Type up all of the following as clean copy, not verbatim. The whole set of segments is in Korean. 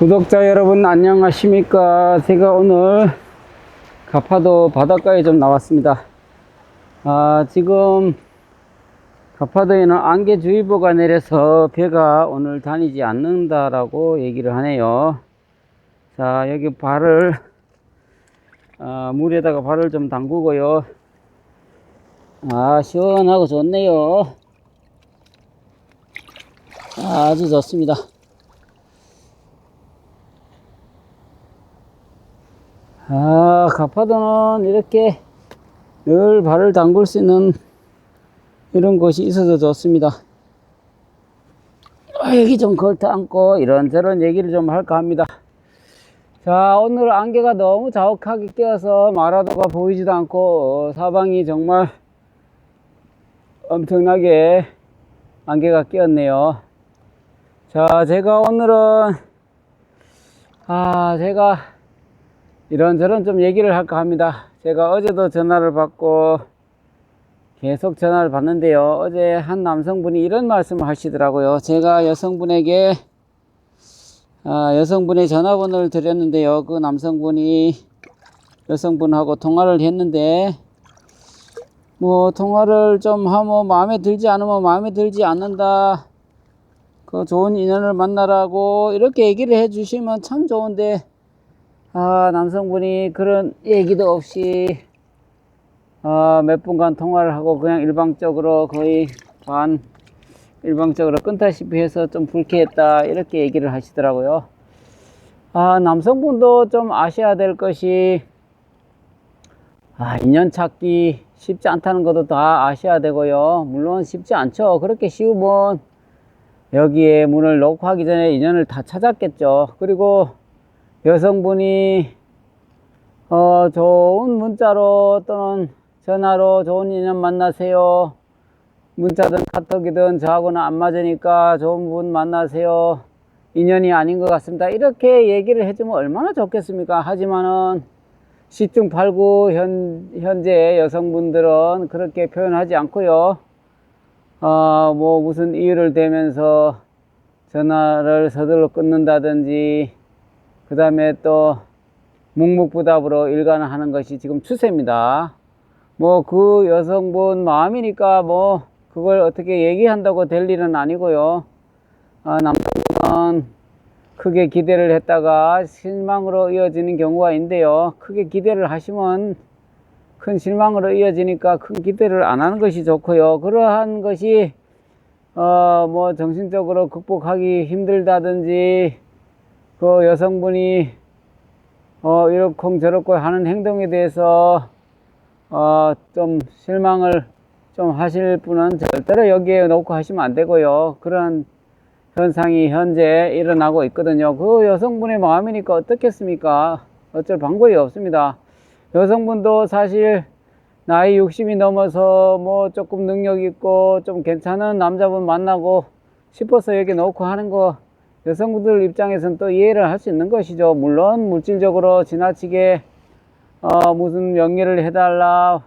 구독자 여러분 안녕하십니까. 제가 오늘 가파도 바닷가에 좀 나왔습니다. 지금 가파도에는 안개주의보가 내려서 배가 오늘 다니지 않는다라고 얘기를 하네요. 자, 여기 발을 물에다가 발을 좀 담그고요. 시원하고 좋네요. 아주 좋습니다. 가파도는 이렇게 늘 발을 담글 수 있는 이런 곳이 있어서 좋습니다. 여기 좀 걸터 앉고 이런저런 얘기를 좀 할까 합니다. 자, 오늘 안개가 너무 자욱하게 끼어서 마라도가 보이지도 않고 사방이 정말 엄청나게 안개가 끼었네요. 자, 제가 오늘은 제가 이런저런 좀 얘기를 할까 합니다. 제가 어제도 전화를 받고 계속 전화를 받는데요. 어제 한 남성분이 이런 말씀을 하시더라고요. 제가 여성분에게 여성분의 전화번호를 드렸는데요. 그 남성분이 여성분하고 통화를 했는데 통화를 좀 하면 마음에 들지 않으면 마음에 들지 않는다, 그 좋은 인연을 만나라고 이렇게 얘기를 해 주시면 참 좋은데 남성분이 그런 얘기도 없이 몇 분간 통화를 하고 그냥 일방적으로 거의 일방적으로 끊다시피 해서 좀 불쾌했다 이렇게 얘기를 하시더라고요. 남성분도 좀 아셔야 될 것이 인연 찾기 쉽지 않다는 것도 다 아셔야 되고요. 물론 쉽지 않죠. 그렇게 쉬우면 여기에 문을 놓고 하기 전에 인연을 다 찾았겠죠. 그리고 여성분이 좋은 문자로 또는 전화로 좋은 인연 만나세요, 문자든 카톡이든 저하고는 안 맞으니까 좋은 분 만나세요, 인연이 아닌 것 같습니다, 이렇게 얘기를 해주면 얼마나 좋겠습니까? 하지만은 시중 8구 현재 여성분들은 그렇게 표현하지 않고요. 무슨 이유를 대면서 전화를 서둘러 끊는다든지 그 다음에 또 묵묵부답으로 일관을 하는 것이 지금 추세입니다. 그 여성분 마음이니까 그걸 어떻게 얘기한다고 될 일은 아니고요. 남성분은 크게 기대를 했다가 실망으로 이어지는 경우가 있는데요. 크게 기대를 하시면 큰 실망으로 이어지니까 큰 기대를 안 하는 것이 좋고요. 그러한 것이 정신적으로 극복하기 힘들다든지 그 여성분이 이러쿵저러쿵 하는 행동에 대해서 좀 실망을 좀 하실 분은 절대로 여기에 놓고 하시면 안 되고요. 그런 현상이 현재 일어나고 있거든요. 그 여성분의 마음이니까 어떻겠습니까? 어쩔 방법이 없습니다. 여성분도 사실 나이 60이 넘어서 조금 능력 있고 좀 괜찮은 남자분 만나고 싶어서 여기 놓고 하는 거, 여성분들 입장에서는 또 이해를 할 수 있는 것이죠. 물론 물질적으로 지나치게 무슨 명의를 해달라,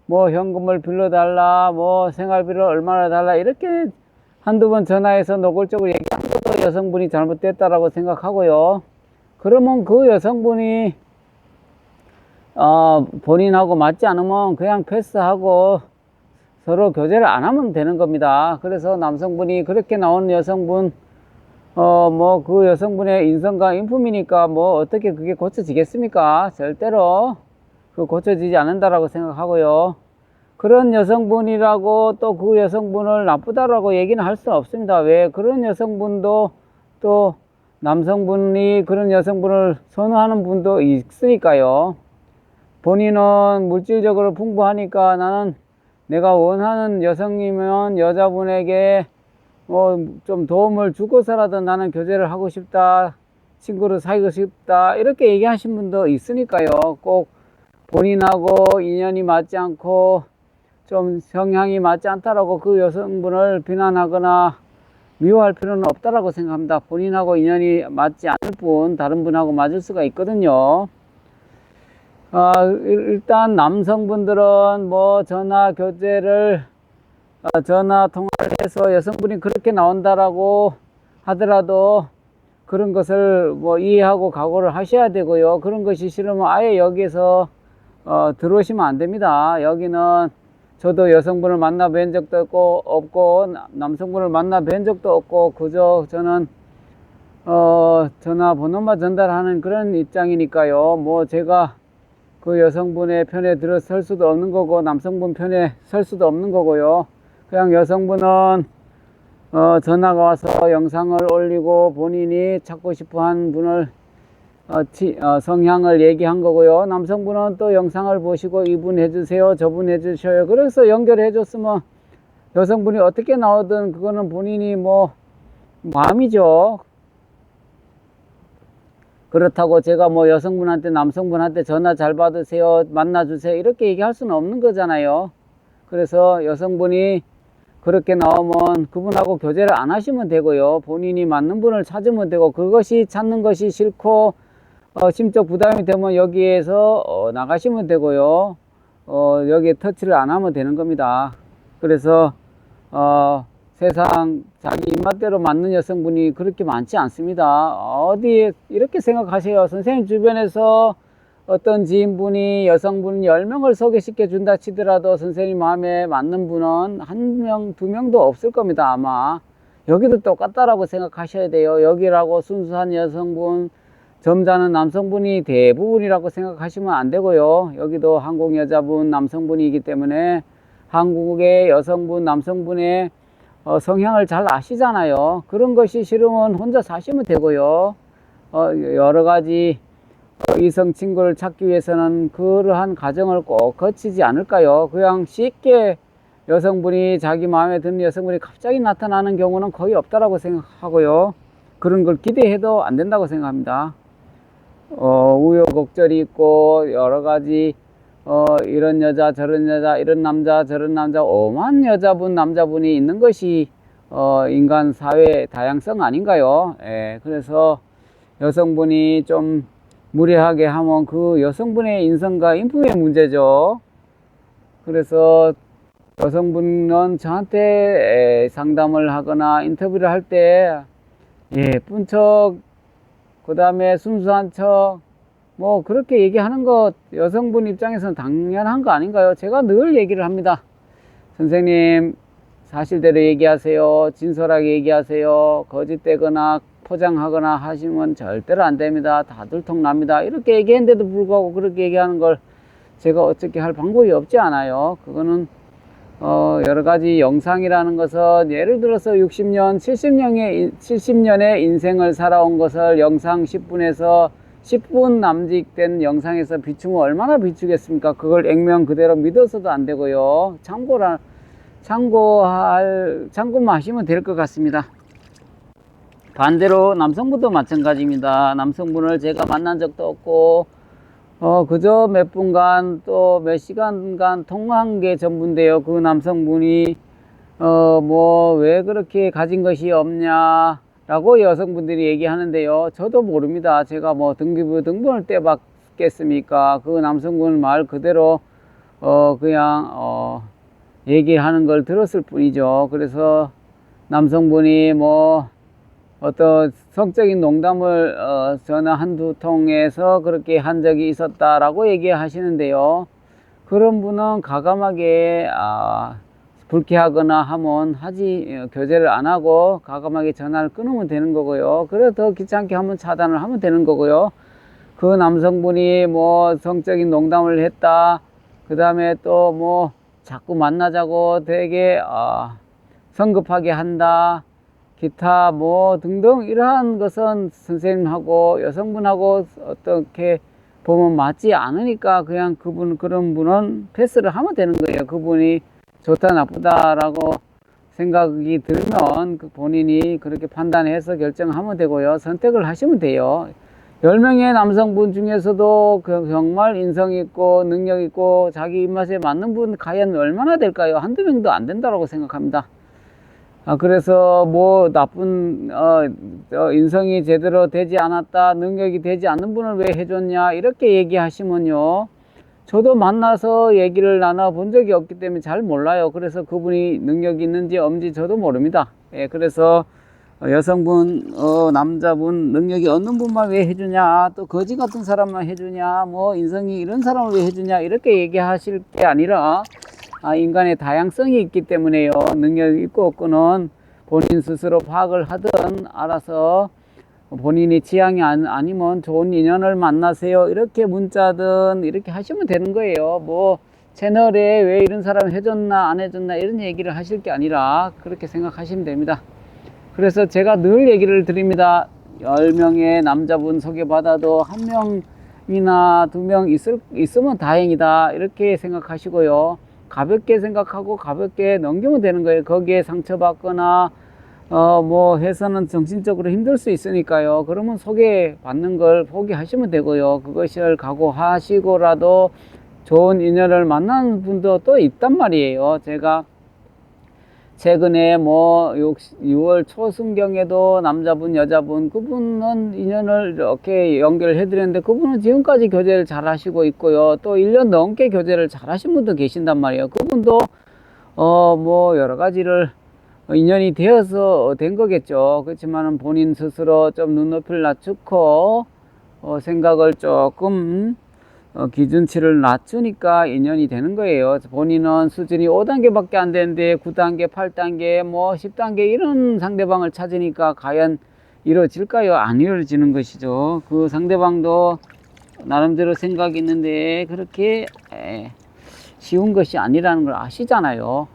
현금을 빌려달라, 생활비를 얼마나 달라 이렇게 한두 번 전화해서 노골적으로 얘기하는 것도 여성분이 잘못됐다라고 생각하고요. 그러면 그 여성분이 본인하고 맞지 않으면 그냥 패스하고 서로 교제를 안 하면 되는 겁니다. 그래서 남성분이 그렇게 나오는 여성분 그 여성분의 인성과 인품이니까 어떻게 그게 고쳐지겠습니까? 절대로 고쳐지지 않는다라고 생각하고요. 그런 여성분이라고 또 그 여성분을 나쁘다라고 얘기는 할 수 없습니다. 왜? 그런 여성분도 또 남성분이 그런 여성분을 선호하는 분도 있으니까요. 본인은 물질적으로 풍부하니까 나는 내가 원하는 여성이면 여자분에게 좀 도움을 주고서라도 나는 교제를 하고 싶다, 친구를 사귀고 싶다 이렇게 얘기하신 분도 있으니까요. 꼭 본인하고 인연이 맞지 않고 좀 성향이 맞지 않다라고 그 여성분을 비난하거나 미워할 필요는 없다라고 생각합니다. 본인하고 인연이 맞지 않을 뿐 다른 분하고 맞을 수가 있거든요. 일단 남성분들은 전화 교제를 전화 통화를 해서 여성분이 그렇게 나온다라고 하더라도 그런 것을 뭐 이해하고 각오를 하셔야 되고요. 그런 것이 싫으면 아예 여기에서 들어오시면 안 됩니다. 여기는 저도 여성분을 만나 뵌 적도 없고 남성분을 만나 뵌 적도 없고 그저 저는 전화번호만 전달하는 그런 입장이니까요. 뭐 제가 그 여성분의 편에 들어설 수도 없는 거고 남성분 편에 설 수도 없는 거고요. 그냥 여성분은 전화가 와서 영상을 올리고 본인이 찾고 싶어 한 분을 성향을 얘기한 거고요. 남성분은 또 영상을 보시고 이분 해주세요, 저분 해주셔요. 그래서 연결해 줬으면 여성분이 어떻게 나오든 그거는 본인이 뭐 마음이죠. 그렇다고 제가 뭐 여성분한테 남성분한테 전화 잘 받으세요, 만나주세요 이렇게 얘기할 수는 없는 거잖아요. 그래서 여성분이 그렇게 나오면 그분하고 교제를 안 하시면 되고요. 본인이 맞는 분을 찾으면 되고, 그것이 찾는 것이 싫고 심적 부담이 되면 여기에서 나가시면 되고요. 여기에 터치를 안 하면 되는 겁니다. 그래서 세상 자기 입맛대로 맞는 여성분이 그렇게 많지 않습니다. 어디 이렇게 생각하세요. 선생님 주변에서 어떤 지인분이 여성분 10명을 소개시켜 준다 치더라도 선생님 마음에 맞는 분은 1명, 2명도 없을 겁니다. 아마 여기도 똑같다라고 생각하셔야 돼요. 여기라고 순수한 여성분, 점잖은 남성분이 대부분이라고 생각하시면 안 되고요. 여기도 한국 여자분, 남성분이기 때문에 한국의 여성분, 남성분의 성향을 잘 아시잖아요. 그런 것이 싫으면 혼자 사시면 되고요. 여러 가지 이성 친구를 찾기 위해서는 그러한 과정을 꼭 거치지 않을까요? 그냥 쉽게 여성분이 자기 마음에 드는 여성분이 갑자기 나타나는 경우는 거의 없다라고 생각하고요. 그런 걸 기대해도 안 된다고 생각합니다. 우여곡절이 있고 여러 가지 이런 여자 저런 여자 이런 남자 저런 남자 오만 여자분 남자분이 있는 것이 인간 사회 다양성 아닌가요? 예, 그래서 여성분이 좀 무례하게 하면 그 여성분의 인성과 인품의 문제죠. 그래서 여성분은 저한테 상담을 하거나 인터뷰를 할 때 예쁜 척, 그 다음에 순수한 척, 뭐 그렇게 얘기하는 것 여성분 입장에서는 당연한 거 아닌가요? 제가 늘 얘기를 합니다. 선생님 사실대로 얘기하세요. 진솔하게 얘기하세요. 거짓되거나 포장하거나 하시면 절대로 안 됩니다. 다 들통납니다. 이렇게 얘기했는데도 불구하고 그렇게 얘기하는 걸 제가 어떻게 할 방법이 없지 않아요. 그거는 여러 가지 영상이라는 것은 예를 들어서 60년, 70년의 인생을 살아온 것을 영상 10분에서 10분 남짓된 영상에서 비추면 얼마나 비추겠습니까? 그걸 액면 그대로 믿어서도 안 되고요. 참고만 하시면 될 것 같습니다. 반대로 남성분도 마찬가지입니다. 남성분을 제가 만난 적도 없고 그저 몇 분간 또 몇 시간간 통화한 게 전부인데요. 그 남성분이 뭐 왜 그렇게 가진 것이 없냐 라고 여성분들이 얘기하는데요. 저도 모릅니다. 제가 뭐 등본을 떼봤겠습니까? 그 남성분 말 그대로 그냥 얘기하는 걸 들었을 뿐이죠. 그래서 남성분이 뭐 어떤 성적인 농담을 전화 한두 통해서 그렇게 한 적이 있었다라고 얘기하시는데요. 그런 분은 과감하게 불쾌하거나 하면 교제를 안 하고 과감하게 전화를 끊으면 되는 거고요. 그래 더 귀찮게 하면 차단을 하면 되는 거고요. 그 남성분이 뭐 성적인 농담을 했다, 그 다음에 또 뭐 자꾸 만나자고 되게 성급하게 한다, 기타 뭐 등등 이러한 것은 선생님하고 여성분하고 어떻게 보면 맞지 않으니까 그냥 그런 분은 패스를 하면 되는 거예요. 그분이 좋다 나쁘다라고 생각이 들면 본인이 그렇게 판단해서 결정하면 되고요. 선택을 하시면 돼요. 10명의 남성분 중에서도 정말 인성 있고 능력 있고 자기 입맛에 맞는 분 과연 얼마나 될까요? 한두 명도 안 된다고 생각합니다. 그래서 뭐 나쁜 인성이 제대로 되지 않았다, 능력이 되지 않는 분을 왜 해줬냐 이렇게 얘기하시면요, 저도 만나서 얘기를 나눠 본 적이 없기 때문에 잘 몰라요. 그래서 그분이 능력이 있는지 없는지 저도 모릅니다. 예, 그래서 여성분, 남자분 능력이 없는 분만 왜 해주냐, 또 거지 같은 사람만 해주냐, 뭐 인성이 이런 사람을 왜 해주냐, 이렇게 얘기하실 게 아니라, 인간의 다양성이 있기 때문에요. 능력이 있고 없고는 본인 스스로 파악을 하든 알아서 본인이 지향이 아니면 좋은 인연을 만나세요, 이렇게 문자든 이렇게 하시면 되는 거예요. 뭐 채널에 왜 이런 사람 해줬나 안 해줬나 이런 얘기를 하실 게 아니라 그렇게 생각하시면 됩니다. 그래서 제가 늘 얘기를 드립니다. 10명의 남자분 소개받아도 1명이나 2명 있으면 다행이다, 이렇게 생각하시고요. 가볍게 생각하고 가볍게 넘기면 되는 거예요. 거기에 상처받거나 뭐 해서는 정신적으로 힘들 수 있으니까요. 그러면 소개받는 걸 포기하시면 되고요. 그것을 각오하시고라도 좋은 인연을 만나는 분도 또 있단 말이에요. 제가 최근에 뭐 6월 초순경에도 남자분 여자분, 그분은 인연을 이렇게 연결해 드렸는데 그분은 지금까지 교제를 잘 하시고 있고요. 또 1년 넘게 교제를 잘 하신 분도 계신단 말이에요. 그분도 뭐 여러 가지를 인연이 되어서 된 거겠죠. 그렇지만은 본인 스스로 좀 눈높이를 낮추고 생각을 조금 기준치를 낮추니까 인연이 되는 거예요. 본인은 수준이 5단계 밖에 안 되는데 9단계, 8단계, 뭐 10단계 이런 상대방을 찾으니까 과연 이루어질까요? 안 이루어지는 것이죠. 그 상대방도 나름대로 생각이 있는데 그렇게 쉬운 것이 아니라는 걸 아시잖아요.